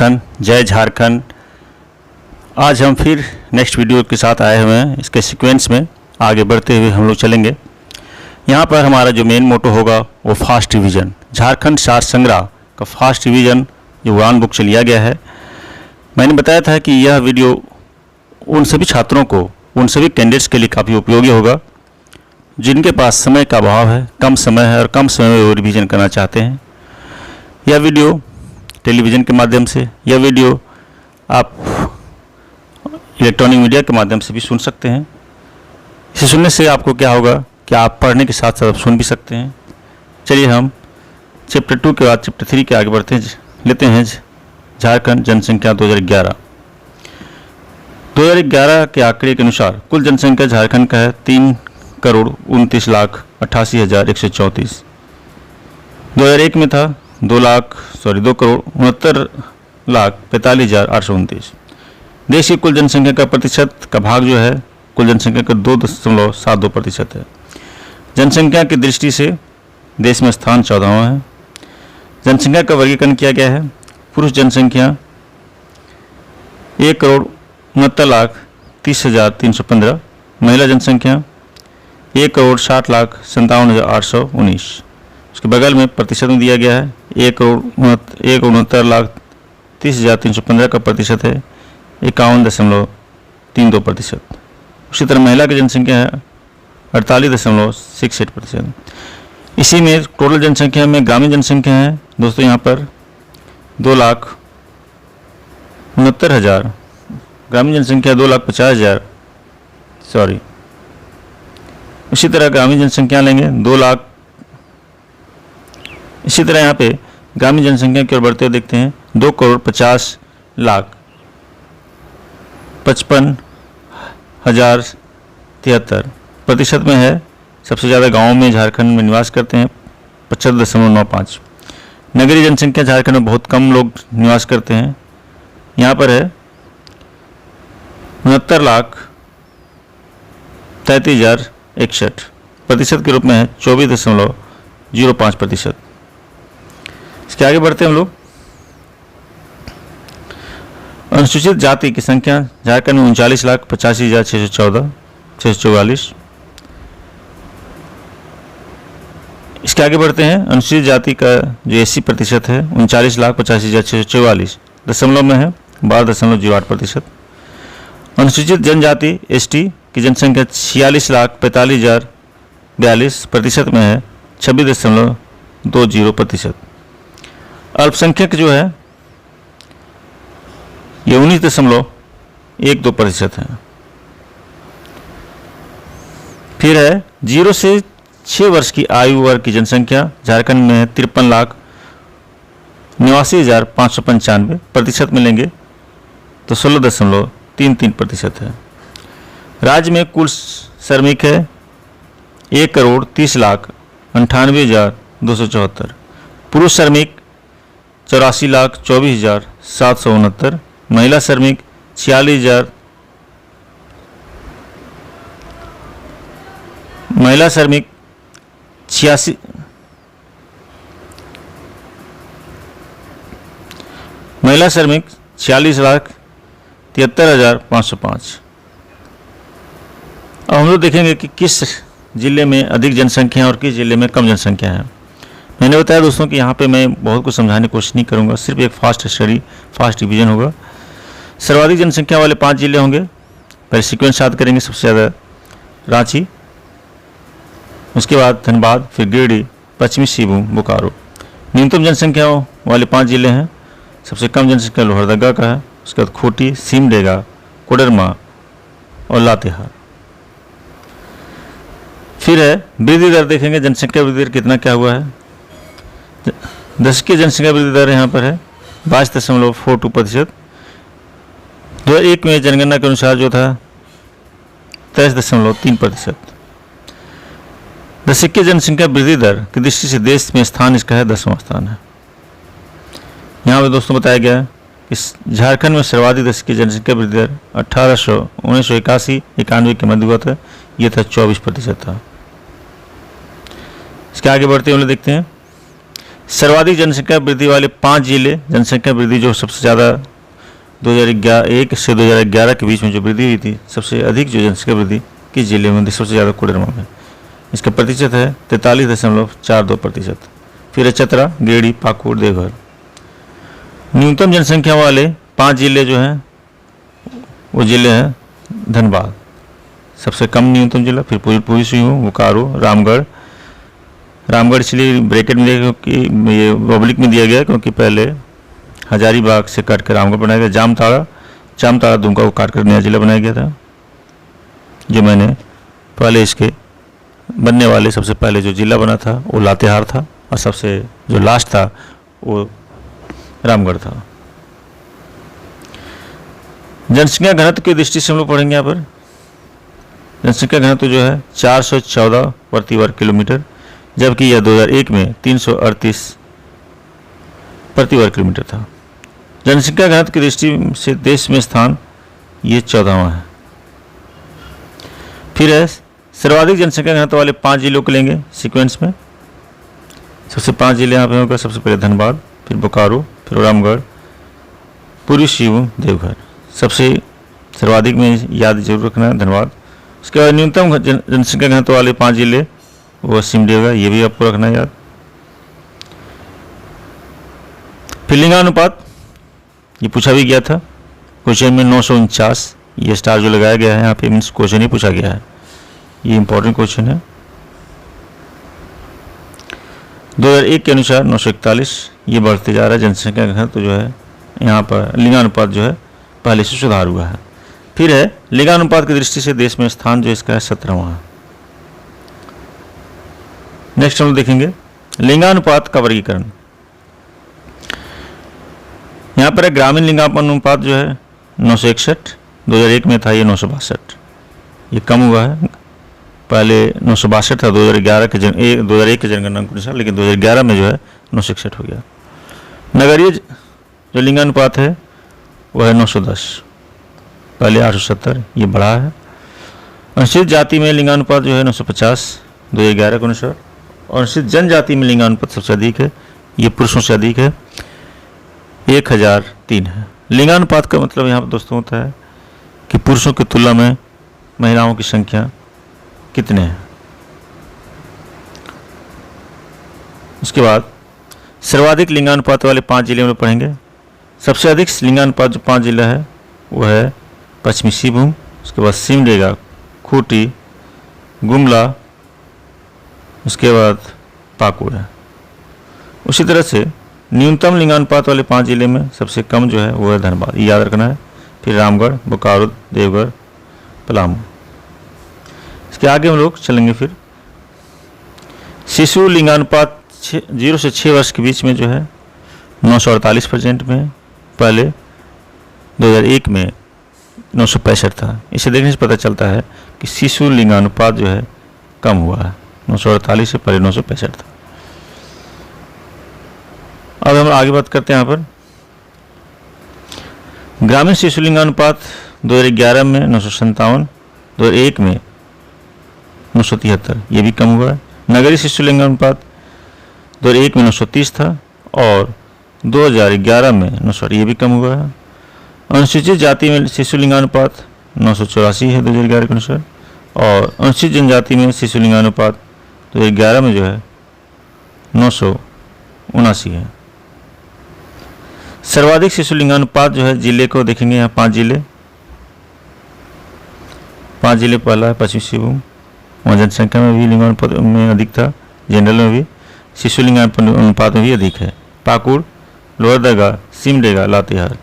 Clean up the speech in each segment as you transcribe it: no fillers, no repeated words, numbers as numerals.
उत्तराखंड, जय झारखंड। आज हम फिर नेक्स्ट वीडियो के साथ आए हुए हैं। इसके सीक्वेंस में आगे बढ़ते हुए हम लोग चलेंगे। यहाँ पर हमारा जो मेन मोटो होगा वो फास्ट रिवीजन, झारखंड शास्त्र संग्रह का फास्ट रिवीजन जो उड़ान बुक से लिया गया है। मैंने बताया था कि यह वीडियो उन सभी छात्रों को, उन सभी कैंडिडेट्स के लिए काफ़ी उपयोगी होगा जिनके पास समय का अभाव है, कम समय है और कम समय में वो रिवीजन करना चाहते हैं। यह वीडियो टेलीविज़न के माध्यम से, यह वीडियो आप इलेक्ट्रॉनिक मीडिया के माध्यम से भी सुन सकते हैं। इसे सुनने से आपको क्या होगा कि आप पढ़ने के साथ साथ सुन भी सकते हैं। चलिए हम चैप्टर 2 के बाद चैप्टर 3 के आगे बढ़ते हैं। लेते हैं झारखंड जनसंख्या 2011। 2011 के आंकड़े के अनुसार कुल जनसंख्या झारखंड का है 3,29,88,134। 2001 में था 2,69,45,829। देश की कुल जनसंख्या का प्रतिशत का भाग जो है कुल जनसंख्या का 2.72% है। जनसंख्या की दृष्टि से देश में स्थान 14वां है। जनसंख्या का वर्गीकरण किया गया है। पुरुष जनसंख्या 1,69,30,315, महिला जनसंख्या 1,60,57,819। उसके बगल में प्रतिशत में दिया गया है 1,69,30,315 का प्रतिशत है 51.32%। उसी तरह महिला की जनसंख्या है 48.68%। इसी में टोटल जनसंख्या में ग्रामीण जनसंख्या है दोस्तों यहाँ पर 2,69,000, ग्रामीण जनसंख्या 2,50,000, इसी तरह ग्रामीण जनसंख्या लेंगे 2 लाख। इसी तरह यहाँ पे ग्रामीण जनसंख्या की ओर बढ़ते हुए देखते हैं 2,50,55,073 प्रतिशत में है। सबसे ज़्यादा गाँवों में झारखंड में निवास करते हैं 75.95। नगरीय जनसंख्या झारखंड में बहुत कम लोग निवास करते हैं। यहाँ पर है 69,33,061 प्रतिशत के रूप में है 24.05%। इसके आगे बढ़ते हैं हम लोग। अनुसूचित जाति की संख्या झारखंड में 39,85,644। इसके आगे बढ़ते हैं। अनुसूचित जाति का जो 80% है 39,85,644 दशमलव में है 12.08%। अनुसूचित जनजाति ST की जनसंख्या 46,45,042 प्रतिशत में है 26.20%। अल्पसंख्यक जो है ये 19.12% है। फिर है 0 से 6 वर्ष की आयु वर्ग की जनसंख्या झारखंड में है 53,89,595 प्रतिशत में लेंगे तो 16.33% है। राज्य में कुल श्रमिक है 1,30,98,274। पुरुष श्रमिक 84,24,769। महिला श्रमिक 46,000। महिला श्रमिक 46,73,505। अब हम लोग देखेंगे कि किस जिले में अधिक जनसंख्या है और किस जिले में कम जनसंख्या है। मैंने बताया दोस्तों कि यहाँ पे मैं बहुत कुछ समझाने की कोशिश नहीं करूँगा, सिर्फ एक फास्ट स्टडी, फास्ट रिवीजन होगा। सर्वाधिक जनसंख्या वाले 5 जिले होंगे। पहले सीक्वेंस याद करेंगे। सबसे ज़्यादा रांची, उसके बाद धनबाद, फिर गिरिडीह, पश्चिमी सिंहभूम, बोकारो। न्यूनतम जनसंख्या वाले 5 जिले हैं। सबसे कम जनसंख्या लोहरदगा का है, उसके बाद खूंटी, सिमडेगा, कोडरमा और लातेहार। फिर है वृद्धि दर देखेंगे, जनसंख्या वृद्धि दर कितना क्या हुआ है। दशकीय जनसंख्या वृद्धि दर यहाँ पर है 22.42%। 2001 में जनगणना के अनुसार जो था 23.3%। दशकीय जनसंख्या वृद्धि दर की दृष्टि से देश में स्थान इसका है 10वां स्थान है। यहाँ पर दोस्तों बताया गया है कि झारखंड में सर्वाधिक दशकीय जनसंख्या वृद्धि दर 1981-91 के मध्य हुआ था। ये था 24% था। इसके आगे बढ़ते हुए देखते हैं सर्वाधिक जनसंख्या वृद्धि वाले 5 जिले, जनसंख्या वृद्धि जो सबसे ज़्यादा 2001 से 2011 के बीच में जो वृद्धि हुई थी, सबसे अधिक जो जनसंख्या वृद्धि किस जिले में सबसे ज़्यादा कोडरमा में, इसका प्रतिशत है 43.42%। फिर है चतरा, गिरिडीह, पाकुड़, देवघर। न्यूनतम जनसंख्या वाले 5 जिले जो हैं वो जिले हैं धनबाद सबसे कम न्यूनतम जिला, फिर पूरी सिंहभूम, बोकारो, रामगढ़ इसलिए ब्रैकेट में दिया क्योंकि ये पब्लिक में दिया गया क्योंकि पहले हजारीबाग से काट कर रामगढ़ बनाया गया। जामताड़ा दुमका को काट कर नया जिला बनाया गया था, जो मैंने पहले इसके बनने वाले सबसे पहले जो जिला बना था वो लातेहार था और सबसे जो लास्ट था वो रामगढ़ था। जनसंख्या घनत्व की दृष्टि से हम लोग पढ़ेंगे यहाँ पर। जनसंख्या घनत्व जो है 414 प्रति वर्ग किलोमीटर, जबकि यह 2001 में 338 प्रति वर्ग किलोमीटर था। जनसंख्या घनत्व की दृष्टि से देश में स्थान ये 14वां है। फिर है सर्वाधिक जनसंख्या घनत्व वाले 5 जिलों को लेंगे सीक्वेंस में। सबसे 5 जिले यहाँ पे होगा, सबसे पहले धनबाद, फिर बोकारो, फिर रामगढ़, पूर्वी सिंहभूम, देवघर। सबसे सर्वाधिक में याद जरूर रखना है धनबाद। उसके बाद न्यूनतम जनसंख्या घनत्व वाले 5 जिले वो सिमडेगा, ये भी आपको रखना है याद। फिर लिंगानुपात ये पूछा भी गया था क्वेश्चन में 949, ये स्टार जो लगाया गया है यहाँ पे मीन्स क्वेश्चन ही पूछा गया है, ये इंपॉर्टेंट क्वेश्चन है। 2001 के अनुसार 941, ये बढ़ते जा रहा है जनसंख्या घनत्व तो जो है यहाँ पर लिंगानुपात जो है पहले से सुधार हुआ है। फिर है लिंगानुपात की दृष्टि से देश में स्थान जो इसका है 17वां है। नेक्स्ट हम लोग देखेंगे लिंगानुपात का वर्गीकरण। यहाँ पर ग्रामीण लिंगानुपात जो है 961, 2001 में था ये 962, ये कम हुआ है। पहले 962 था 2001 के जनगणना के अनुसार, लेकिन 2011 में जो है 961 हो गया। नगरीय जो लिंगानुपात है वह है 910, पहले 870, ये बढ़ा है। अनुसूचित जाति में लिंगानुपात जो है 950 2011 के अनुसार, और अनुसूचित जनजाति में लिंगानुपात सबसे अधिक है, ये पुरुषों से अधिक है, 1003 है। लिंगानुपात का मतलब यहाँ पर दोस्तों होता है कि पुरुषों की तुलना में महिलाओं की संख्या कितने हैं। उसके बाद सर्वाधिक लिंगानुपात वाले 5 जिले में पढ़ेंगे। सबसे अधिक लिंगानुपात जो 5 जिला है वो है पश्चिमी सिंहभूम, उसके बाद सिमडेगा, खूंटी, गुमला, उसके बाद पाकुड़ है। उसी तरह से न्यूनतम लिंगानुपात वाले 5 जिले में सबसे कम जो है वो है धनबाद, ये याद रखना है। फिर रामगढ़, बोकारो, देवघर, पलामू। इसके आगे हम लोग चलेंगे। फिर शिशु लिंगानुपात 0 से 6 वर्ष के बीच में जो है 948% में, पहले 2001 में 965 था। इसे देखने से पता चलता है कि शिशु लिंगानुपात जो है कम हुआ है, 948 से पहले 965 था। अब हम आगे बात करते हैं यहाँ पर ग्रामीण शिशु लिंगानुपात 2011 में 957, 2001 में 973, ये भी कम हुआ है। नगरीय शिशु लिंगानुपात 2001 में 930 था और 2011 में 960, ये भी कम हुआ है। अनुसूचित जाति में शिशु लिंगानुपात 984 है 2011 के अनुसार, और अनुसूचित जनजाति में शिशु लिंगानुपात 2011 में जो है 979 है। सर्वाधिक शिशु लिंगानुपात जो है जिले को देखेंगे, यहाँ 5 जिले पहला है पश्चिमी सिंहभूम, वहाँ जनसंख्या में भी लिंगानुपात में अधिक था, जनरल में भी शिशु लिंगानुपात में भी अधिक है। पाकुड़, लोहरदगा, सिमडेगा, लातेहार।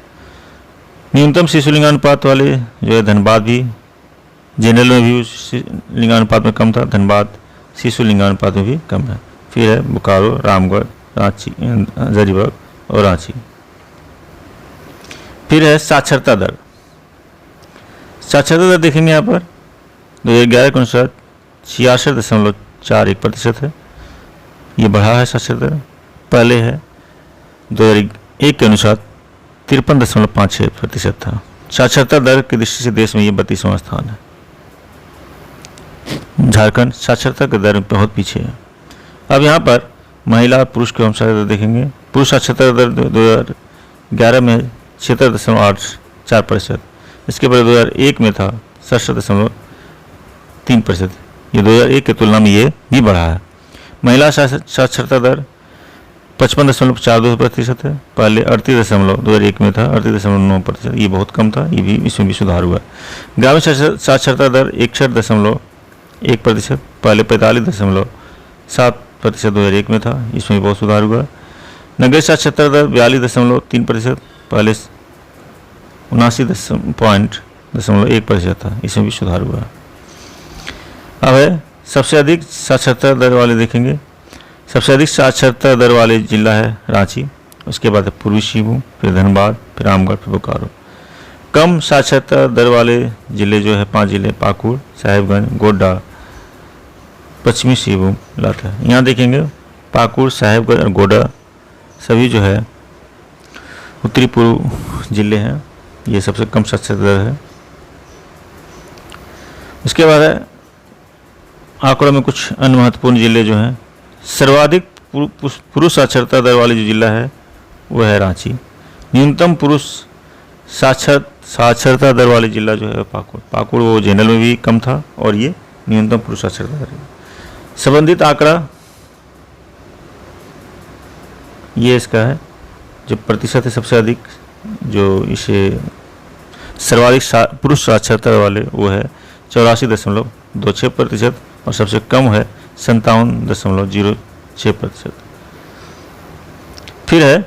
न्यूनतम शिशु लिंगानुपात वाले जो है धनबाद भी, जनरल में भी लिंगानुपात में कम था, धनबाद शिशु लिंगानुपात में भी कम है। फिर है बोकारो, रामगढ़, रांची, हजारीबाग और रांची। फिर है साक्षरता दर। साक्षरता दर देखेंगे यहाँ पर 2011 के अनुसार 66.41% है, ये बढ़ा है साक्षरता दर। पहले है 2001 के अनुसार 53.56% था। साक्षरता दर की दृष्टि से देश में ये 32वां स्थान है। झारखंड साक्षरता की दर में बहुत पीछे है। अब यहाँ पर महिला पुरुष को हम साक्षरता दर देखेंगे। पुरुष साक्षरता दर 2011 में 76.84%, इसके बाद 2001 में था 67.3%। ये 2001 की तुलना में ये भी बढ़ा है। महिला साक्षरता दर 55.42% है, पहले 2001 में था 38.9%, ये बहुत कम था, ये भी इसमें भी सुधार हुआ। ग्रामीण साक्षरता दर 61.1%, पहले 45.7% 2001 में था, इसमें भी बहुत सुधार हुआ। नगरीय साक्षरता दर 42.3%, पहले 79.1% था, इसमें भी सुधार हुआ। अब है सबसे अधिक साक्षरता दर वाले देखेंगे। सबसे अधिक साक्षरता दर वाले जिला है रांची, उसके बाद है पूर्वी सिंहभूम, फिर धनबाद, फिर रामगढ़, फिर बोकारो। कम साक्षरता दर वाले जिले जो है 5 जिले पाकुड़, साहिबगंज, गोड्डा, पश्चिमी सिंहभूम लाता है। यहाँ देखेंगे पाकुड़, साहिबगंज और गोड्डा सभी जो है उत्तरी पूर्व जिले हैं, ये सबसे कम साक्षरता दर है। उसके बाद है आंकड़ों में कुछ अन्य महत्वपूर्ण जिले जो हैं। सर्वाधिक पुरुष साक्षरता दर वाली जो जिला है वो है रांची। न्यूनतम पुरुष साक्षरता दर वाली जिला जो है पाकुड़ वो जनरल में भी कम था और ये न्यूनतम पुरुष साक्षरता दर है। संबंधित आंकड़ा ये इसका है, जो प्रतिशत है सबसे अधिक जो इसे सर्वाधिक पुरुष साक्षरता वाले वो है 84.26% और सबसे कम है 57.06%। फिर है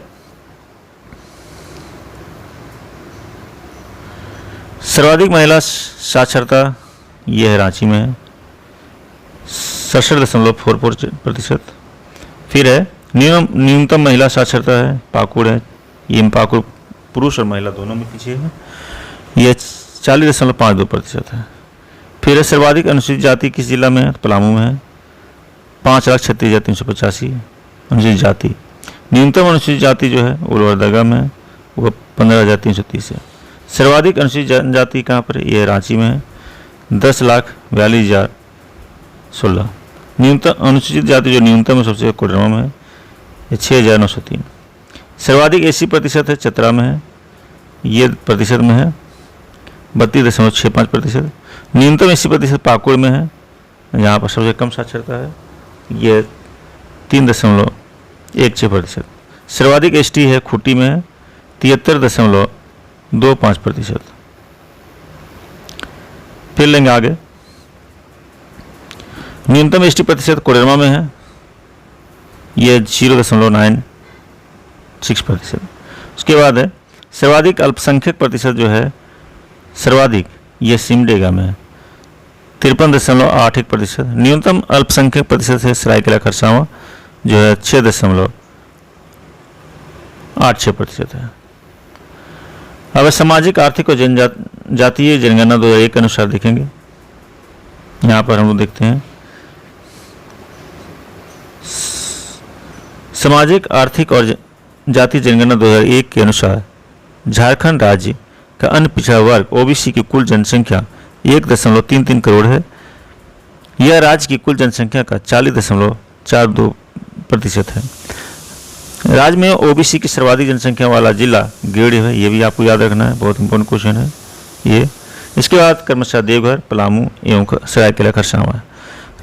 सर्वाधिक महिला साक्षरता, ये है रांची में है 67.44%। फिर है न्यूनतम महिला साक्षरता है पाकुड़ है, ये पाकुड़ पुरुष और महिला दोनों में पीछे है, ये 40.52% है। फिर है सर्वाधिक अनुसूचित जाति किस जिला में है, पलामू में है 5,36,385 अनुसूचित जाति। न्यूनतम अनुसूचित जाति जो है वो लोहरदगा में है, वो 15,330 है। सर्वाधिक अनुसूचित जनजाति कहाँ पर है, ये रांची में है 10,42,016। न्यूनतम अनुसूचित जाति जो न्यूनतम है सबसे कोडरमा में है, ये 6,903। सर्वाधिक एसी प्रतिशत है चतरा में है, ये प्रतिशत में है 32.65%। न्यूनतम एसी प्रतिशत पाकुड़ में है, यहाँ पर सबसे कम साक्षरता है, ये 3.16%। सर्वाधिक एसटी है खूंटी में है 73.25%। फिर लेंगे आगे, न्यूनतम एसटी प्रतिशत कोडरमा में है, ये 0.96%। उसके बाद है सर्वाधिक अल्पसंख्यक प्रतिशत जो है सर्वाधिक, ये सिमडेगा में है 53.81%। न्यूनतम अल्पसंख्यक प्रतिशत है सरायकेला खरसावां जो है 6.86% है। अब सामाजिक आर्थिक और जनजातीय जनगणना 2001 के अनुसार देखेंगे। यहाँ पर हम लोग देखते हैं सामाजिक आर्थिक और जातीय जनगणना 2001 के अनुसार झारखंड राज्य का अन्य पिछड़ा वर्ग ओबीसी की कुल जनसंख्या 1.33 करोड़ है। यह राज्य की कुल जनसंख्या का 40.42% है। राज्य में ओबीसी की सर्वाधिक जनसंख्या वाला जिला गिरिडीह है, ये भी आपको याद रखना है, बहुत इंपॉर्टेंट क्वेश्चन है ये। इसके बाद क्रमशः देवघर, पलामू एवं सरायकेला खरसावां है।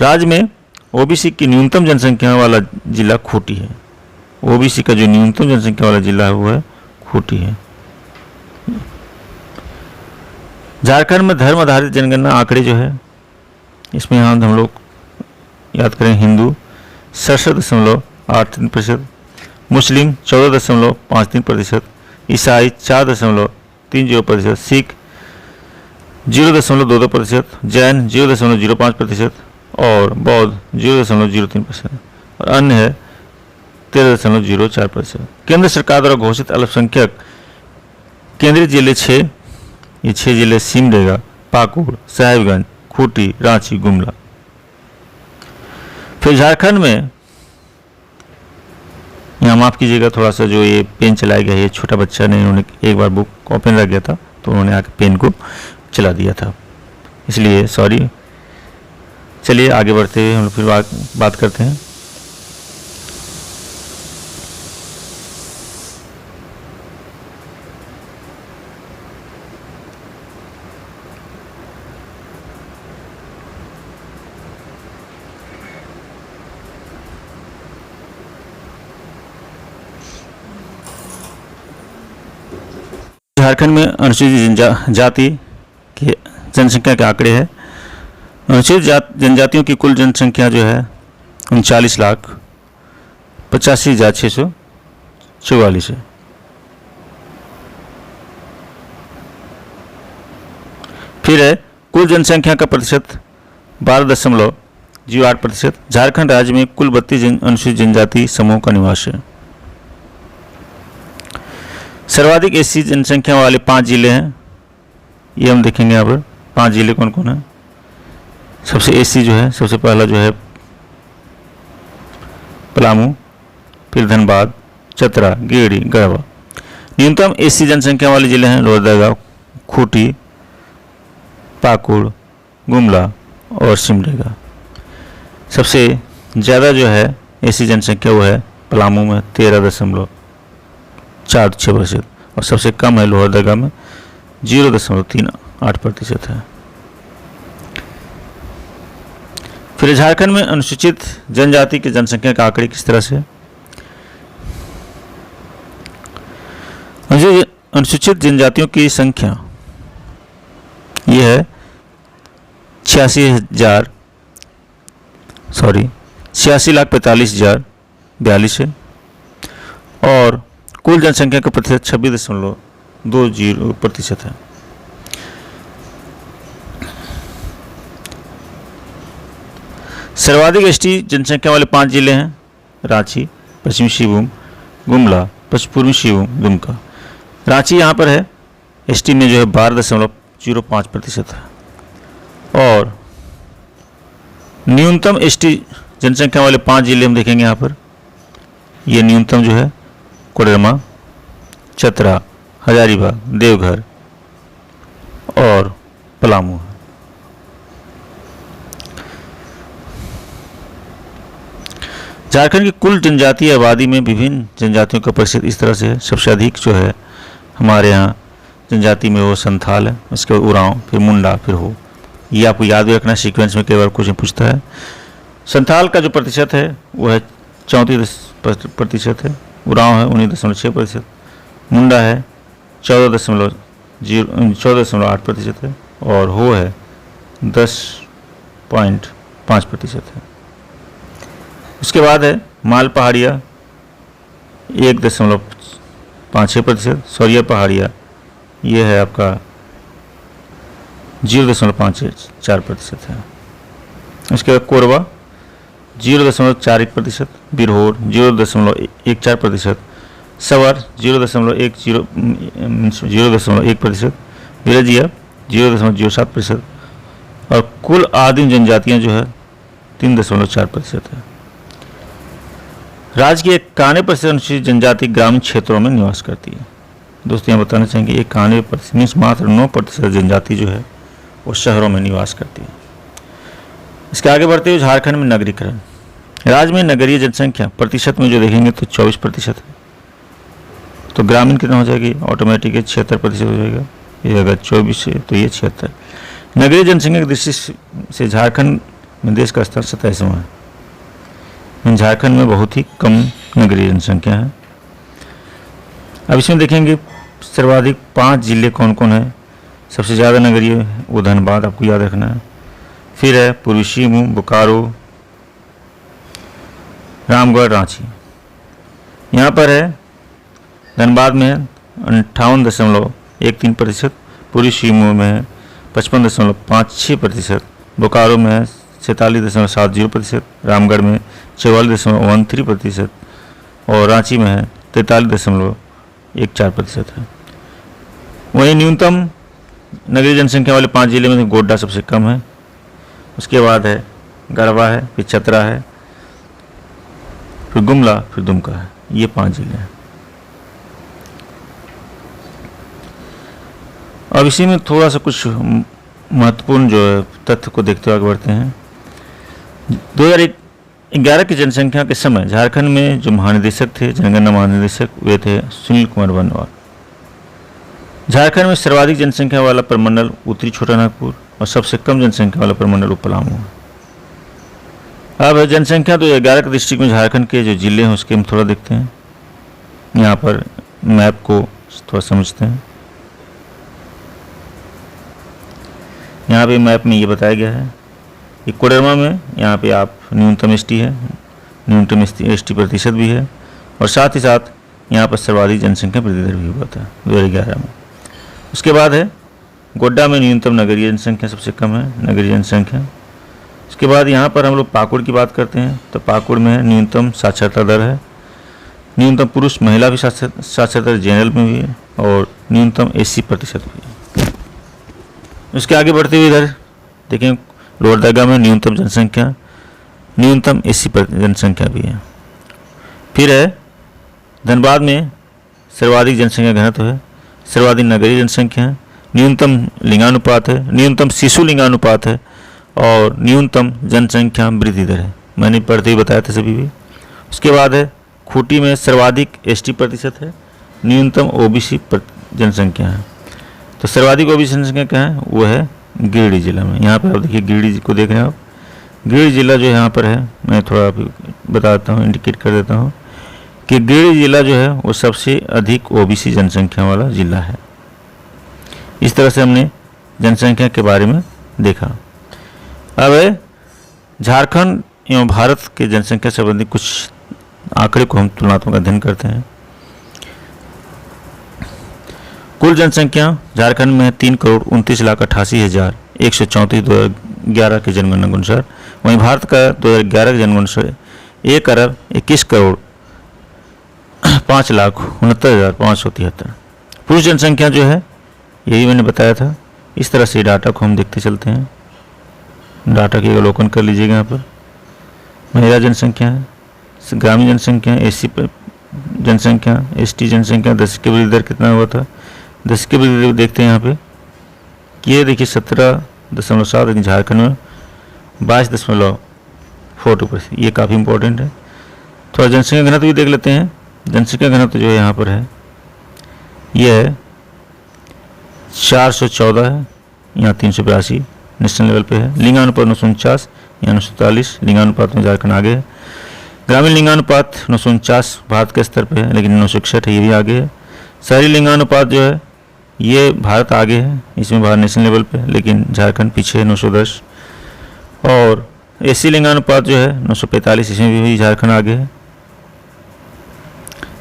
राज्य में ओबीसी की न्यूनतम जनसंख्या वाला जिला खूंटी है। ओबीसी का जो न्यूनतम जनसंख्या वाला जिला है वो है खूंटी है। झारखंड में धर्म आधारित जनगणना आंकड़े जो है इसमें हम लोग याद करें, हिंदू 67.83%, मुस्लिम 14.53%, ईसाई 4.30%, सिख 0.22%, जैन 0.05% और बौद्ध 0.03% और अन्य है 13.04%। केंद्र सरकार द्वारा घोषित अल्पसंख्यक केंद्रीय जिले 6, ये 6 जिले सिमडेगा, पाकुड़, साहिबगंज, खूंटी, रांची, गुमला। फिर झारखंड में, यहाँ माफ़ कीजिएगा थोड़ा सा जो ये पेन चलाया गया है, ये छोटा बच्चा ने, इन्होंने एक बार बुक ओपन रख गया था तो उन्होंने आके पेन को चला दिया था, इसलिए सॉरी। चलिए आगे बढ़ते हुए हम लोग फिर बात करते हैं। झारखंड में अनुसूचित जाति की जनसंख्या के आंकड़े हैं। अनुसूचित जनजातियों की कुल जनसंख्या जो है 39,85,644 है। फिर है कुल जनसंख्या का प्रतिशत 12.08%। झारखंड राज्य में कुल 32 अनुसूचित जनजाति समूह का निवास है। सर्वाधिक एससी जनसंख्या वाले 5 जिले हैं, ये हम देखेंगे यहाँ पर 5 जिले कौन कौन है। सबसे एससी जो है, सबसे पहला जो है पलामू, फिर धनबाद, चतरा, गिरिडीह, गढ़वा। न्यूनतम एससी जनसंख्या वाले जिले हैं लोहरदगा, खूंटी, पाकुड़, गुमला और सिमडेगा। सबसे ज़्यादा जो है एससी जनसंख्या वो है पलामू में 13.46% और सबसे कम है लोहरदगा में 0.38% है। फिर झारखंड में अनुसूचित जनजाति की जनसंख्या का आंकड़े किस तरह से है। अनुसूचित जनजातियों की संख्या ये है 86,45,042 है और कुल जनसंख्या का प्रतिशत 26.20% है। सर्वाधिक एसटी जनसंख्या वाले 5 जिले हैं रांची, पश्चिमी सिंहभूम, गुमला, पूर्वी सिंहभूम, दुमका। रांची यहाँ पर है, एसटी में जो है 12.05% है और न्यूनतम एसटी जनसंख्या वाले 5 जिले हम देखेंगे यहाँ पर। ये न्यूनतम जो है कोडरमा, चतरा, हजारीबाग, देवघर और पलामू है। झारखंड की कुल जनजातीय आबादी में विभिन्न जनजातियों का प्रतिशत इस तरह से है। सबसे अधिक जो है हमारे यहाँ जनजाति में वो संथाल है, इसके बाद उरांव, फिर मुंडा, फिर हो। ये आपको याद भी रखना, सीक्वेंस में कई बार क्वेश्चन पूछता है। संथाल का जो प्रतिशत है वो है 34% है, उरांव है 19.6%, मुंडा है 14.8% है और हो है 10.5% है। उसके बाद है माल पहाड़िया 1.56%, सौरिया पहाड़िया ये है आपका 0.54% है। उसके बाद कोरबा 0.41%, बिरहोर 0.14%, सवर 0.1%, बिरजिया 0.07% और कुल आदिम जनजातियां जो है 3.4% है। राज्य की 91% अनुसूचित जनजाति ग्रामीण क्षेत्रों में निवास करती है। दोस्तों यहाँ बताना चाहेंगे 91% मीन्स मात्र 9% जनजाति जो है वो शहरों में निवास करती है। इसके आगे बढ़ते हुए झारखंड में नगरीकरण। राज्य में नगरीय जनसंख्या प्रतिशत में जो देखेंगे तो 24% है, तो ग्रामीण कितना हो जाएगी ऑटोमेटिक 76% हो जाएगा। ये अगर 24 है तो ये 76। नगरीय जनसंख्या की दृष्टि से झारखंड में देश का स्तर 27वां है। झारखंड में बहुत ही कम नगरीय जनसंख्या है। अब इसमें देखेंगे सर्वाधिक 5 जिले कौन कौन है। सबसे ज़्यादा नगरीय वो धनबाद, आपको याद रखना है। फिर है पूर्वी सिंहभूम, बोकारो, रामगढ़, रांची। यहाँ पर है धनबाद में है 58.13%, पूर्वी सिंहभूम में है 55.56%, बोकारो में है 47.70%, रामगढ़ में 44.13% और रांची में है 43.14% है। वहीं न्यूनतम नगरीय जनसंख्या वाले 5 जिले में गोड्डा सबसे कम है। उसके बाद है गढ़वा है, फिर चतरा है, फिर गुमला, फिर दुमका है। ये 5 जिले हैं। अब इसी में थोड़ा सा कुछ महत्वपूर्ण जो है तथ्य को देखते हुए आगे बढ़ते हैं। 2011 की जनसंख्या के समय झारखंड में जो महानिदेशक थे, जनगणना महानिदेशक, वे थे सुनील कुमार बनवाल। झारखंड में सर्वाधिक जनसंख्या वाला प्रमंडल उत्तरी छोटानागपुर और सबसे कम जनसंख्या वाला प्रमंडल पलामू है। अब जनसंख्या 2011 के दृष्टिकोण में झारखंड के जो जिले हैं उसके हम थोड़ा देखते हैं। यहाँ पर मैप को थोड़ा समझते हैं। यहाँ पे मैप में ये बताया गया है कि कोडरमा में यहाँ पे आप न्यूनतम एसटी है, न्यूनतम एसटी प्रतिशत भी है, और साथ ही साथ यहाँ पर सर्वाधिक जनसंख्या वृद्धि दर भी हुआ था 2011 में। उसके बाद है गोड्डा में न्यूनतम नगरीय जनसंख्या सबसे कम है, नगरीय जनसंख्या। उसके बाद यहाँ पर हम लोग पाकुड़ की बात करते हैं तो पाकुड़ में न्यूनतम साक्षरता दर है, न्यूनतम पुरुष महिला भी साक्षरता जनरल में भी है, और न्यूनतम 80% भी है। उसके आगे बढ़ते हुए इधर देखें लोहरदगा में न्यूनतम जनसंख्या, न्यूनतम 80% जनसंख्या भी है। फिर है धनबाद में सर्वाधिक जनसंख्या घनत्व है, सर्वाधिक नगरीय जनसंख्या है, न्यूनतम लिंगानुपात है, न्यूनतम शिशु लिंगानुपात है, और न्यूनतम जनसंख्या वृद्धि दर है। मैंने पढ़ते ही बताया था सभी भी। उसके बाद है खूंटी में सर्वाधिक एसटी प्रतिशत है, न्यूनतम ओबीसी जनसंख्या है। तो सर्वाधिक ओबीसी जनसंख्या क्या है, वो है गिरिडीह जिला में। यहाँ पर आप देखिए गिरिडीह को देख रहे हैं आप, गिरिडीह जिला जो यहाँ पर है, मैं थोड़ा बता देता हूँ, इंडिकेट कर देता हूँ कि गिरिडीह जिला जो है वो सबसे अधिक ओबीसी जनसंख्या वाला जिला है। इस तरह से हमने जनसंख्या के बारे में देखा। अब झारखंड एवं भारत के जनसंख्या संबंधी कुछ आंकड़े को हम तुलनात्मक अध्ययन करते हैं। कुल जनसंख्या झारखंड में 3,29,88,134 2011 की जनगणना के अनुसार, वहीं भारत का 2011 की जनगणना अनुसार 1,21,05,69,573। पुरुष जनसंख्या जो है यही मैंने बताया था। इस तरह से डाटा को हम देखते चलते हैं। डाटा की अवलोकन कर लीजिएगा। यहाँ पर महिला जनसंख्या है, ग्रामीण जनसंख्या, एससी जनसंख्या, एसटी जनसंख्या, दशक वृद्धि दर कितना हुआ था, दशक वृद्धि दर देखते हैं यहाँ पे कि ये देखिए 17.7, लेकिन झारखंड में 22.42%। ये काफ़ी इंपॉर्टेंट है। थोड़ा जनसंख्या घनत्व भी देख लेते हैं। जनसंख्या घनत्व जो है यहाँ पर है ये है 414 है, यहाँ 382 नेशनल लेवल पे है। लिंगानुपात 949, यहाँ 943, लिंगानुपात में झारखंड आगे है। ग्रामीण लिंगानुपात 949 भारत के स्तर पे है, लेकिन 961 है, ये भी आगे है। शहरी लिंगानुपात जो है ये भारत आगे है, इसमें भारत नेशनल लेवल पे है, लेकिन झारखंड पीछे है 910। और एससी लिंगानुपात जो है 945, इसमें भी झारखंड आगे है।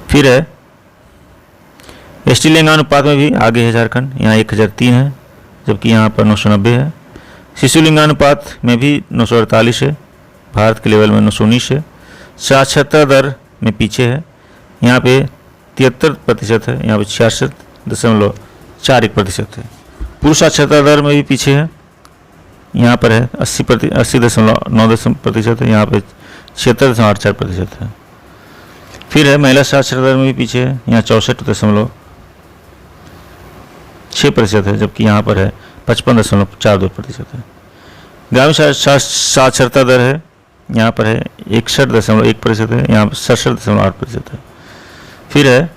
फिर है एसटी लिंगानुपात में भी आगे है झारखंड, यहाँ 1003 है, जबकि यहाँ पर 990 है। शिशु लिंगानुपात में भी 948 है, भारत के लेवल में 919 है। साक्षरता दर में पीछे है, यहाँ पे 73% है, यहाँ पे 66.41% है। पुरुष साक्षरता दर में भी पीछे है, यहाँ पर है 80.9% है, यहाँ पे 76.84% है। फिर है महिला साक्षरता दर में भी पीछे है, यहाँ 64.6% है, जबकि यहाँ पर है 55.42% है। ग्रामीण साक्षरता दर है, यहाँ पर है 61.1% है, यहाँ पर 67.8% है। फिर है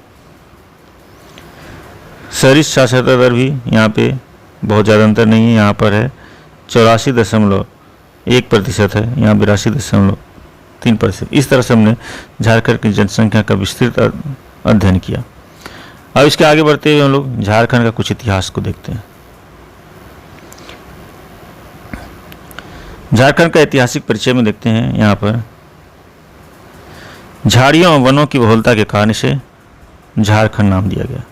शहरी साक्षरता दर भी यहाँ पे बहुत ज़्यादा अंतर नहीं है, यहाँ पर है 84.1% है, यहाँ 82.3%। इस तरह से हमने झारखंड की जनसंख्या का विस्तृत अध्ययन किया। अब इसके आगे बढ़ते हुए हम लोग झारखंड का कुछ इतिहास को देखते हैं। झारखंड का ऐतिहासिक परिचय में देखते हैं। यहाँ पर झाड़ियों और वनों की बहुलता के कारण इसे झारखंड नाम दिया गया।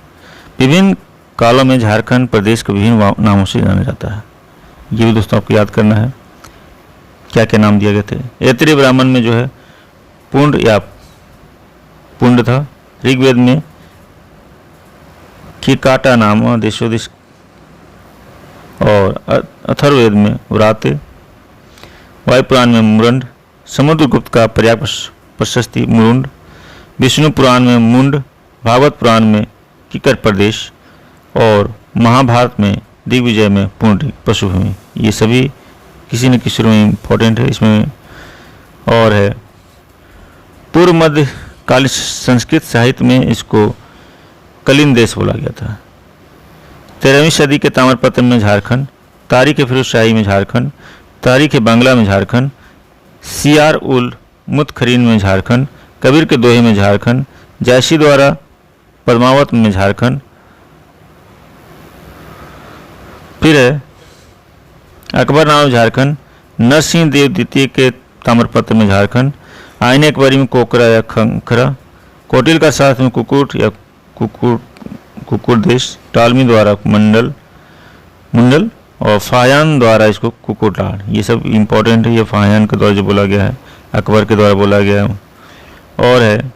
विभिन्न कालों में झारखंड प्रदेश को विभिन्न नामों से जाना जाता है। ये भी दोस्तों आपको याद करना है क्या क्या नाम दिए गए थे। ऐत्रेय ब्राह्मण में जो है पुंड या पुंड था। ऋग्वेद में खिकाटा नाम देशोदिश, और अथर्ववेद में व्राते, वायुपुराण में मुरंड, समुद्रगुप्त का पर्याप्त प्रशस्ति मुरुंड, विष्णु पुराण में मुंड, भागवत पुराण में किकर प्रदेश, और महाभारत में दिग्विजय में पुंड पशुभूमि। ये सभी किसी न किसी में इम्पोर्टेंट है। इसमें और है पूर्व मध्यकालीन संस्कृत साहित्य में इसको कलिंग देश बोला गया था। 13वीं सदी के ताम्रपत्र में झारखंड, तारीख फिरोज शाही में झारखंड, तारीख बांग्ला में झारखंड, सियार उल मुतखरीन में झारखंड, कबीर के दोहे में झारखंड, जैसी द्वारा पद्मावत में झारखंड। फिर है अकबर नाम झारखंड, नरसिंह देव द्वितीय के ताम्रपत्र में झारखंड, आईने अकबरी में कोकरा या खंखरा, कौटिल्य का साथ में कुकुट या कुकुर देश, टालमी द्वारा मुंडल और फायान द्वारा इसको कुकुटाड़। ये सब इम्पोर्टेंट है। ये फायान के द्वारा जो बोला गया है, अकबर के द्वारा बोला गया है। और है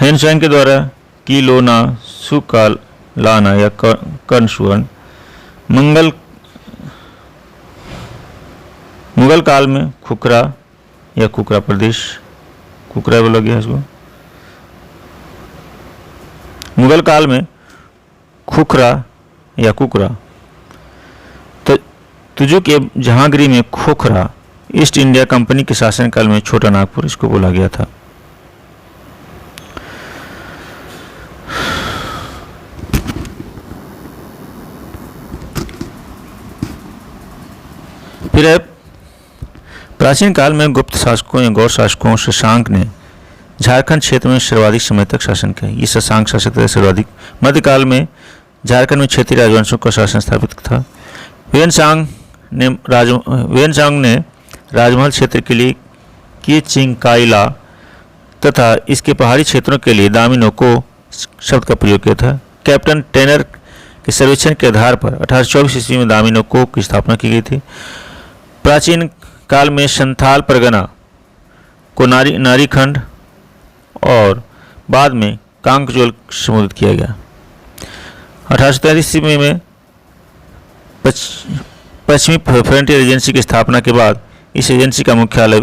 हेनसेंग के द्वारा किलोना सुकालाना या कर्णसुवर्ण। मुगल काल में खुकरा या कुकरा प्रदेश, कुकरा बोला गया इसको। मुगल काल में खुखरा या कुकरा। तुजुक या जहांगीर में खोखरा। ईस्ट इंडिया कंपनी के शासनकाल में छोटा नागपुर इसको बोला गया था। फिर है प्राचीन काल में गुप्त शासकों या गौर शासकों शशांक ने झारखंड क्षेत्र में सर्वाधिक समय तक शासन किया। ये शशांक शासक थे सर्वाधिक। मध्यकाल में झारखंड में क्षेत्रीय राजवंशों का शासन स्थापित था। वेनसांग ने राजमहल क्षेत्र के लिए कीचिंकाइला तथा इसके पहाड़ी क्षेत्रों के लिए दामिनोको शब्द का प्रयोग किया था। कैप्टन टेनर के सर्वेक्षण के आधार पर 1824 ईस्वी में दामिनोको की स्थापना की गई थी। प्राचीन काल में संथाल परगना को नारीखंड और बाद में कांकजोल संबोधित किया गया। 1843 ईस्वी में पश्चिमी फ्रंटियर एजेंसी की स्थापना के बाद इस एजेंसी का मुख्यालय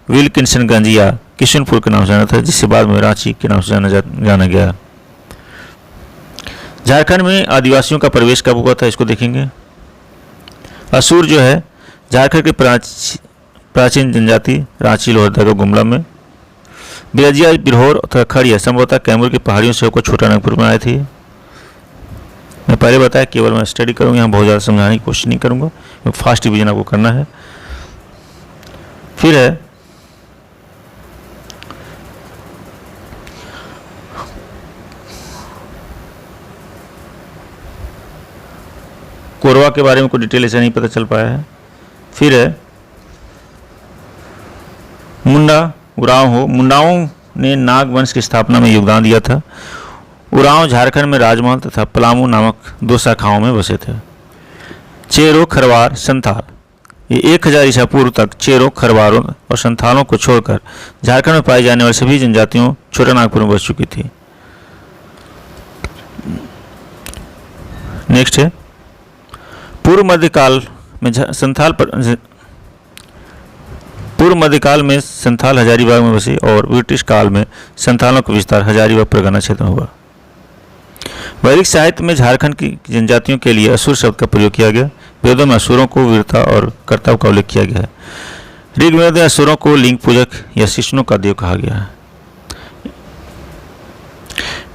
विल्किंसनगंज या किशनपुर के नाम से जाना था, जिससे बाद में रांची के नाम से जाना गया। झारखंड में आदिवासियों का प्रवेश कब हुआ था इसको देखेंगे। असुर जो है झारखंड के प्राचीन जनजाति रांची, लोहरदगा, गुमला में। बिरजिया, बिरहोर तथा खड़िया संभवतः कैमूर की पहाड़ियों से होकर छोटा नागपुर में आए थे। मैं पहले बताया केवल मैं स्टडी करूँगा, यहाँ बहुत ज़्यादा समझाने की कोशिश नहीं करूँगा, फास्ट रिवीजन आपको करना है। फिर है कोरवा के बारे में कोई डिटेल ऐसा नहीं पता चल पाया है। फिर है मुंडाओं ने नाग वंश की स्थापना में योगदान दिया था। उरांव झारखंड में राजमहल तथा पलामू नामक 2 शाखाओं में बसे थे। चेरो, खरवार, संथाल, ये 1000 ईसा पूर्व तक चेरो, खरवारों और संथालों को छोड़कर झारखंड में पाई जाने वाली सभी जनजातियों छोटा नागपुर में बस चुकी थी। नेक्स्ट है पूर्व मध्यकाल में संथाल हजारीबाग में बसे और ब्रिटिश काल में संथालों का विस्तार हजारीबाग परगना क्षेत्र में हुआ। वैदिक साहित्य में झारखंड की जनजातियों के लिए असुर शब्द का प्रयोग किया गया। वेदों में असुरों को वीरता और कर्तव्य का उल्लेख किया गया है। ऋग्वेद में असुरों को लिंग पूजक या शिष्णों का देव कहा गया है।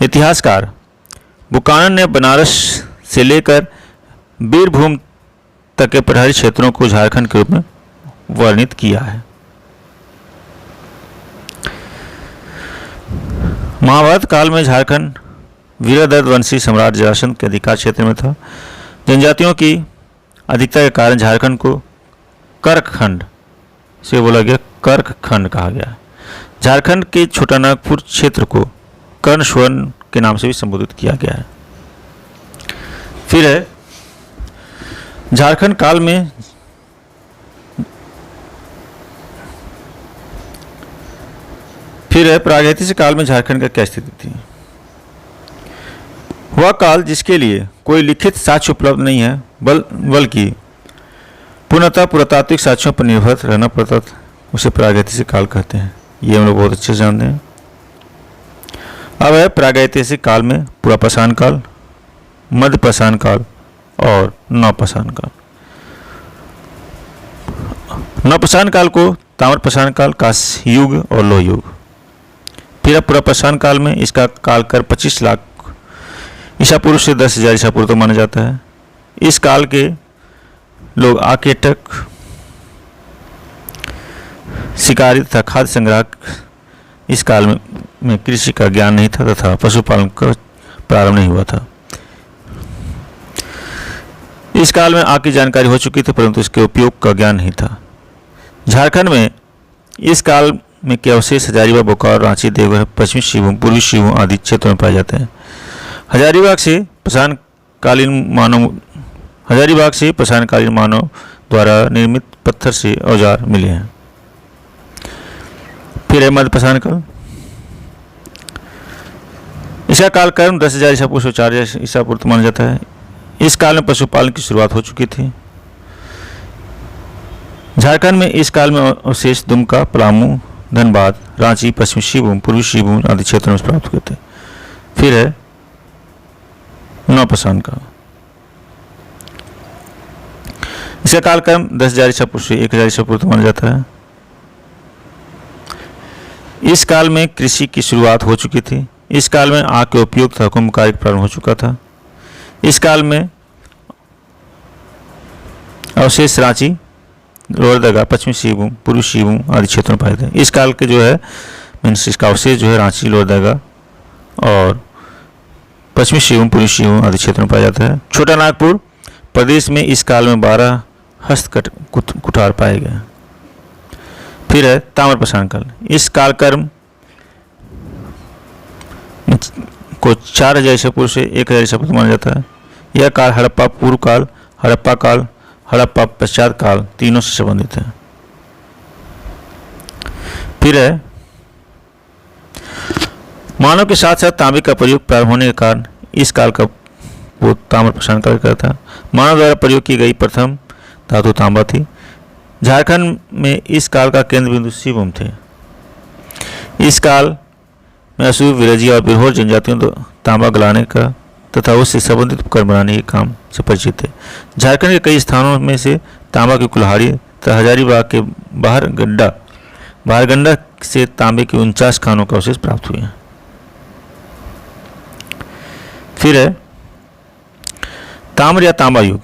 इतिहासकार बुकानन ने बनारस से लेकर बीरभूम तक के पठारी क्षेत्रों को झारखंड के रूप में वर्णित किया है। महाभारत काल में झारखंड वीरदत्त वंशी सम्राट जरासंध के अधिकार क्षेत्र में था। जनजातियों की अधिकता के कारण झारखंड को कर्कखंड से बोला गया, कर्कखंड कहा गया। झारखंड के छोटा नागपुर क्षेत्र को कर्णसुवर्ण के नाम से भी संबोधित किया गया है। फिर है झारखंड काल में प्रागैतिहासिक काल में झारखंड का क्या स्थिति थी। वह काल जिसके लिए कोई लिखित साक्ष्य उपलब्ध नहीं है, बल्कि पूर्णतः पुरातात्विक साक्ष्यों पर निर्भर रहना पड़ता था, उसे प्रागैतिहासिक काल कहते हैं। ये हम लोग बहुत अच्छे से जानते हैं। अब है प्रागैतिहासिक काल में पुरापाषाण काल, मध्यपाषाण काल और नवपाषाण काल। नवपाषाण काल को ताम्रपाषाण काल, कांस्य युग और लोह युग। फिर पुरापाषाण काल में इसका कालकर 25 लाख ईसा पूर्व से 10,000 ईसा पूर्व तक माना जाता है। इस काल के लोग आकेटक, शिकारी तथा खाद्य संग्राहक। इस काल में कृषि का ज्ञान नहीं था तथा पशुपालन का प्रारंभ नहीं हुआ था। इस काल में आग की जानकारी हो चुकी थी, परंतु इसके उपयोग का ज्ञान नहीं था। झारखंड में इस काल में के अवशेष हजारीबाग, बोकारो, रांची, देवघर, पश्चिमी सिंहभूम, पूर्वी सिंहभूम आदि क्षेत्रों में पाए जाते हैं। हजारीबाग से प्रसारण कालीन मानव द्वारा निर्मित पत्थर से औजार मिले हैं। फिर है मध्य प्रसारण काल। इसका कालक्रम 10,000 ईसा पूर्व से 4,000 ईसा पूर्व माना जाता है। इस काल में पशुपालन की शुरुआत हो चुकी थी। झारखंड में इस काल में अवशेष दुमका, पलामू, धनबाद, रांची, पश्चिमी सिंहभूम, पूर्वी सिंहभूम आदि क्षेत्रों में प्राप्त हुए थे। फिर है नवपाषाण काल। इसका कालक्रम 10,000 ईसा पूर्व से 1,000 ईसा पूर्व माना जाता है। इस काल में कृषि की शुरुआत हो चुकी थी। इस काल में आग के उपयोग तथा कुंभ कार्य प्रारंभ हो चुका था। इस काल में अवशेष रांची, लोहरदगा, पश्चिमी सिंहभूम, पूर्वी सिंहभूम आदि क्षेत्रों में पाए थे। इस काल के जो है मीन्स इसका अवशेष जो है रांची, लोहरदगा और पश्चिमी सिंहभूम, पूर्वी सिंहभूम आदि क्षेत्रों में पाया जाता है। छोटा नागपुर प्रदेश में इस काल में 12 हस्त कुठार पाए गए। फिर है ताम्रपाषाण काल। इस कालक्रम को 4,000 ईसा पूर्व से 1,000 ईसा पूर्व माना जाता है। यह काल हड़प्पा पूर्व काल, हड़प्पा काल, हड़प्पा पश्चात काल तीनों से संबंधित है। फिर है मानव के साथ साथ तांबे का प्रयोग प्रारंभ होने के कारण इस काल का वो ताम्रपाषाण काल कहता था। मानव द्वारा प्रयोग की गई प्रथम धातु तांबा थी। झारखंड में इस काल का केंद्र बिंदु सिंहभूम थे। इस काल में असुर, विरजिया और बिरहोर जनजातियों तांबा गलाने का तथा उससे संबंधित उपकरण बनाने के काम से परिचित थे। झारखंड के कई स्थानों में से तांबा की कुल्हाड़ी तथा हजारीबाग के बाहरगंडा से तांबे के 49 खानों का अवशेष प्राप्त हुए हैं। फिर है ताम्र या तांबा युग।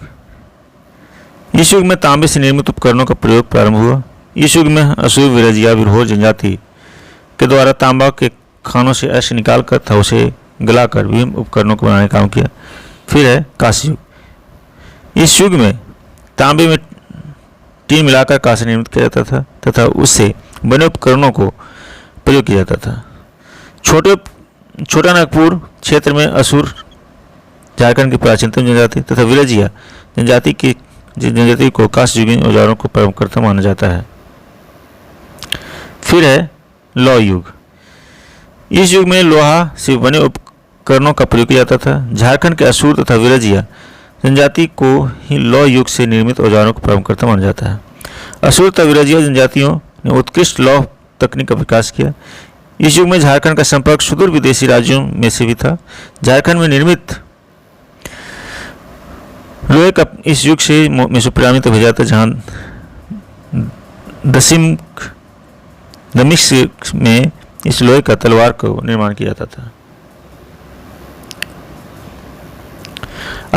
इस युग में तांबे से निर्मित उपकरणों का प्रयोग प्रारंभ हुआ। इस युग में असुर, विरजिया, बिरहोर जनजाति के द्वारा तांबा के खानों से अश्व निकालकर तथा उसे गलाकर विभिन्न उपकरणों को बनाने का काम किया। फिर है कांस्य युग। इस युग में तांबे में टीन मिलाकर कांस्य निर्मित किया जाता था तथा उससे बने उपकरणों को प्रयोग किया जाता था। छोटा नागपुर क्षेत्र में असुर झारखंड की प्राचीनतम जनजाति तथा विरजिया जनजाति को कांस्य युगीन औजारों को परमकर्ता माना जाता है। फिर है लौह युग। इस युग में लोहा से बने उपकरणों का प्रयोग किया जाता था। झारखंड के असुर तथा विरजिया जनजाति को ही लौह युग से निर्मित औजारों को परमकर्ता माना जाता है। असुर तथा विरजिया जनजातियों ने उत्कृष्ट लौह तकनीक का विकास किया। इस युग में झारखंड का संपर्क सुदूर विदेशी राज्यों में से भी था। झारखंड में निर्मित लोहे का इस युग से मेसोपोटामिया तक भेजा जाता, जहाँ दमिश्क में इस लोहे का तलवार को निर्माण किया जाता था।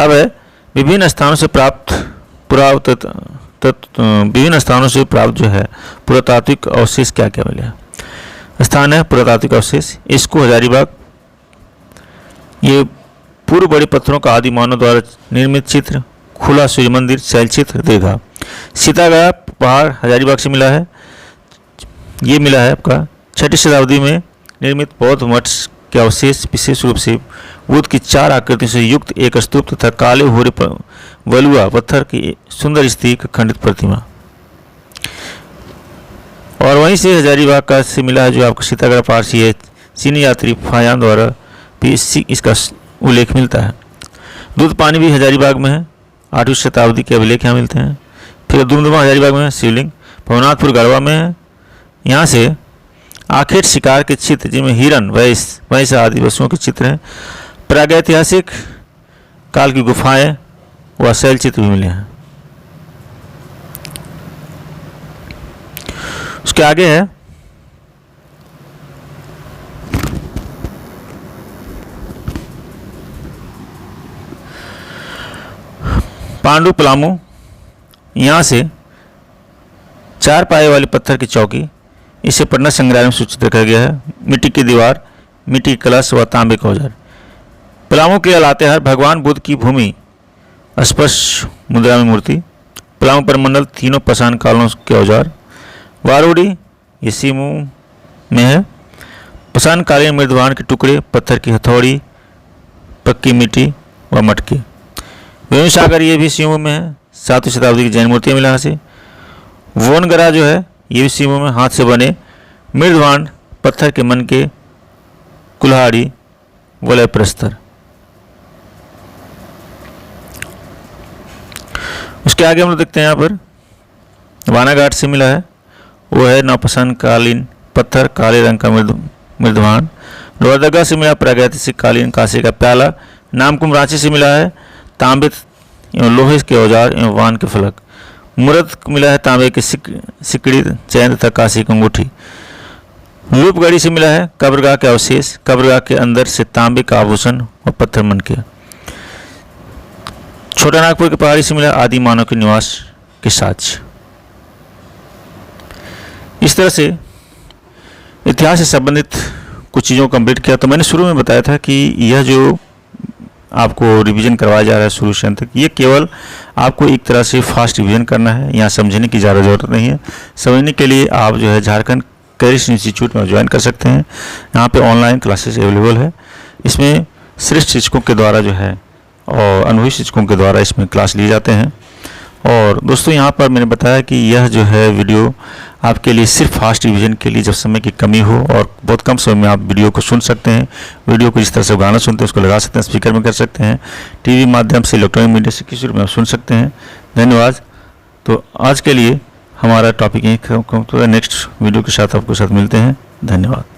अब है विभिन्न स्थानों से प्राप्त जो है पुरातात्विक अवशेष क्या क्या मिले। स्थान है पुरातात्विक अवशेष। इसको हजारीबाग, ये पूर्व बड़े पत्थरों का आदि मानव द्वारा निर्मित चित्र, खुला सूर्य मंदिर, शैल चित्र, दीर्घा, सीतागढ़ पहाड़ हजारीबाग से मिला है। ये मिला है आपका 6वीं शताब्दी में निर्मित बौद्ध मठ के अवशेष, विशेष रूप से बुद्ध की 4 आकृतियों से युक्त एक स्तूप तथा काले भूरे वलुआ पत्थर की सुंदर स्त्री का खंडित प्रतिमा। और वहीं से हजारीबाग का से मिला है जो आपको सीतागढ़ पहाड़ से है। चीनी यात्री फायान द्वारा भी इसका उल्लेख मिलता है। दूध पानी भी हजारीबाग में है। 8वीं शताब्दी के अभिलेख यहाँ मिलते हैं। फिर दुमदुमा हजारीबाग में है। शिवलिंग भवनाथपुर गढ़वा में है। यहाँ से आखेट शिकार के चित्र जिनमें हिरन, भैंस आदि वस्तुओं के चित्र हैं। प्रागैतिहासिक काल की गुफाएं व शैल चित्र भी मिले हैं। उसके आगे है पांडु पलामू। यहाँ से 4 पाए वाले पत्थर की चौकी, इसे पटना संग्रहालय में सूचित रखा गया है। मिट्टी की दीवार, मिट्टी की कलश व तांबे का औजार। पलामू के लातेहार भगवान बुद्ध की भूमि स्पर्श मुद्रा में मूर्ति, पलामू परमंडल, तीनों पाषाण कालों के औजार, वारुड़ी ये सी मुंह में है, पाषाण कालीन मृदवान के टुकड़े, पत्थर की हथौड़ी, पक्की मिट्टी व मटके। वेणु सागर ये भी सीमू में है, 7वीं शताब्दी की जैन मूर्तियाँ मिला से। वोनगरा जो है ये भी सीमू में हाथ से बने मृदवान, पत्थर के मन के, कुल्हाड़ी, वलय प्रस्तर। उसके आगे हम लोग देखते हैं यहाँ पर वानाघाट से मिला है, वो है नौपाषाण कालीन पत्थर, काले रंग का मृदवान। लोहरदगा से मिला प्रागैतिहासिक कालीन कांसे का प्याला। नामकुम रांची से मिला है तांबे एवं लोहे के औजार एवं वान के फलक। मुरद मिला है तांबे की सिकड़ी, चैन तथा कांसे की अंगूठी। रूपगढ़ी से मिला है कब्रगाह के अवशेष, कब्रगाह के अंदर से तांबे का आभूषण और पत्थर मन के। छोटा नागपुर की पहाड़ी से मिला आदि मानव के निवास के साक्ष्य। इस तरह से इतिहास से संबंधित कुछ चीज़ों को कंप्लीट किया। तो मैंने शुरू में बताया था कि यह जो आपको रिवीजन करवाया जा रहा है शुरू से अंत तक, ये केवल आपको एक तरह से फास्ट रिवीजन करना है, यहाँ समझने की ज़्यादा ज़रूरत नहीं है। समझने के लिए आप जो है झारखंड कैरियर इंस्टीट्यूट में ज्वाइन कर सकते हैं। यहाँ पे ऑनलाइन क्लासेस अवेलेबल है। इसमें श्रेष्ठ शिक्षकों के द्वारा जो है और अनुभवी शिक्षकों के द्वारा इसमें क्लास लिए जाते हैं। और दोस्तों यहाँ पर मैंने बताया कि यह जो है वीडियो आपके लिए सिर्फ फास्ट रिवीजन के लिए, जब समय की कमी हो और बहुत कम समय में आप वीडियो को सुन सकते हैं। वीडियो को जिस तरह से गाना सुनते हैं उसको लगा सकते हैं, स्पीकर में कर सकते हैं, टीवी माध्यम से, इलेक्ट्रॉनिक मीडिया से, किसी रूप में आप सुन सकते हैं। धन्यवाद। तो आज के लिए हमारा टॉपिक यही खत्म होता है। नेक्स्ट वीडियो के साथ आपके साथ मिलते हैं। धन्यवाद।